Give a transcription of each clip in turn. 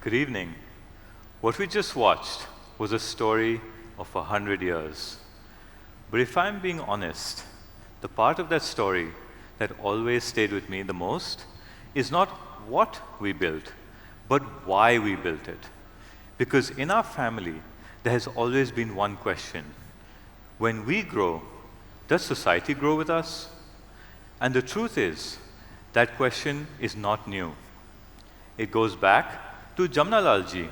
Good evening. What we just watched was a story of 100 years. But if I'm being honest, the part of that story that always stayed with me the most is not what we built, but why we built it. Because in our family, there has always been one question. When we grow, does society grow with us? And the truth is, that question is not new. It goes back to Jamnalal ji.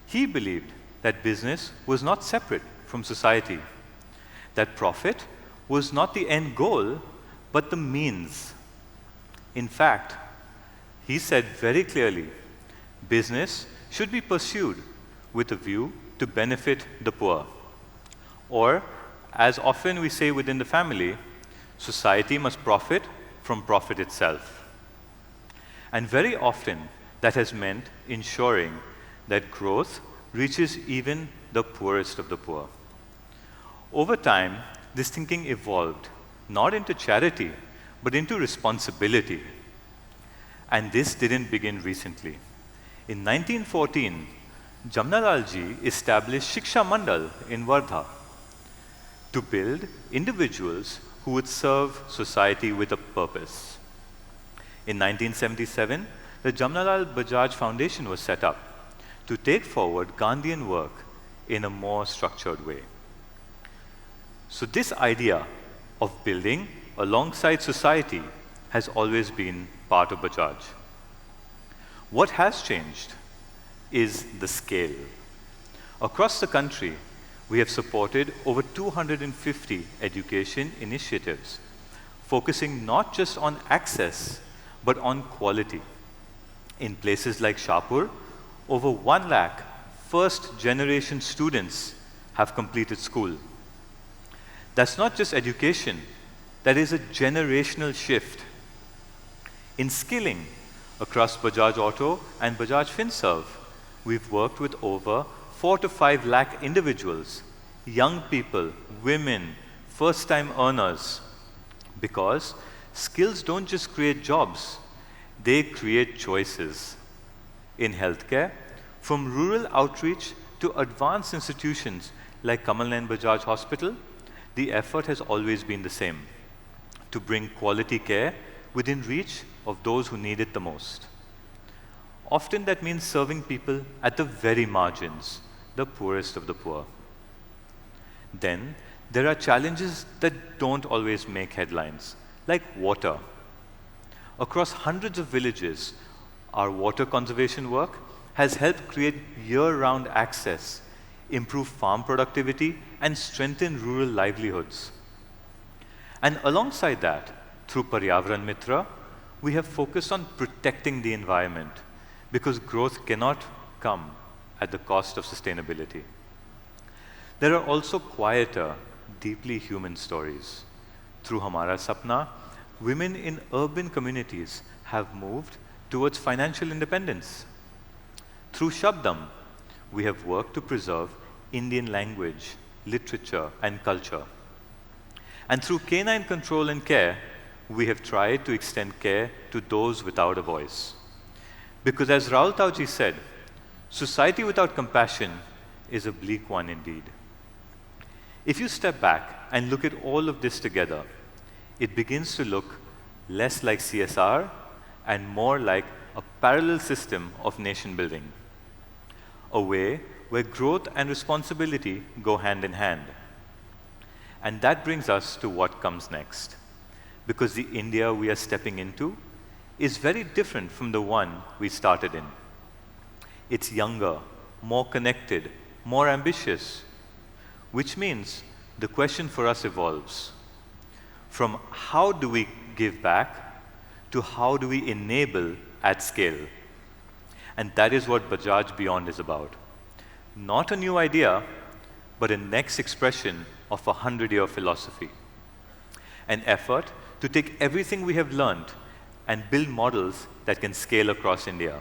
He believed that business was not separate from society, that profit was not the end goal, but the means. In fact, he said very clearly, business should be pursued with a view to benefit the poor. Or, as often we say within the family, society must profit from profit itself. And very often, that has meant ensuring that growth reaches even the poorest of the poor. Over time, this thinking evolved, not into charity, but into responsibility. And this didn't begin recently. In 1914, Jamnalal ji established Shiksha Mandal in Wardha to build individuals who would serve society with a purpose. In 1977, the Nirav Bajaj Foundation was set up to take forward Gandhian work in a more structured way. So this idea of building alongside society has always been part of Bajaj. What has changed is the scale. Across the country, we have supported over 250 education initiatives, focusing not just on access, but on quality. In places like Shahpur, over 1 lakh first-generation students have completed school. That's not just education, that is a generational shift. In skilling, across Bajaj Auto and Bajaj FinServe, we've worked with over 4 to 5 lakh individuals, young people, women, first-time earners, because skills don't just create jobs, they create choices. In healthcare, from rural outreach to advanced institutions like Kamal Nayan Bajaj Hospital, the effort has always been the same, to bring quality care within reach of those who need it the most. Often that means serving people at the very margins, the poorest of the poor. Then, there are challenges that don't always make headlines, like water. Across hundreds of villages, our water conservation work has helped create year-round access, improve farm productivity, and strengthen rural livelihoods. And alongside that, through Paryavaran Mitra, we have focused on protecting the environment, because growth cannot come at the cost of sustainability. There are also quieter, deeply human stories. Through Hamara Sapna, women in urban communities have moved towards financial independence. Through Shabdam, we have worked to preserve Indian language, literature, and culture. And through canine control and care, we have tried to extend care to those without a voice. Because as Raul Tauji said, society without compassion is a bleak one indeed. If you step back and look at all of this together, it begins to look less like CSR and more like a parallel system of nation building, a way where growth and responsibility go hand in hand. And that brings us to what comes next, because the India we are stepping into is very different from the one we started in. It's younger, more connected, more ambitious, which means the question for us evolves from how do we give back to how do we enable at scale. And that is what Bajaj Beyond is about. Not a new idea, but a next expression of a 100-year philosophy. An effort to take everything we have learned and build models that can scale across India,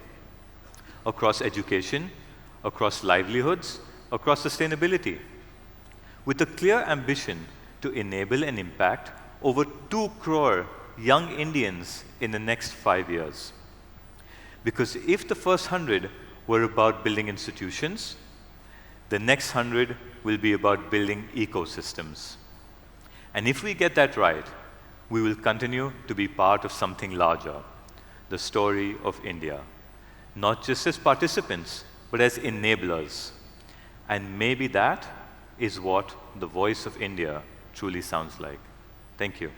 across education, across livelihoods, across sustainability, with a clear ambition to enable and impact over 2 crore young Indians in the next 5 years. Because if the first 100 were about building institutions. The next 100 will be about building ecosystems. And if we get that right, we will continue to be part of something larger, the story of India, not just as participants, but as enablers. And maybe that is what the voice of India truly sounds like. Thank you.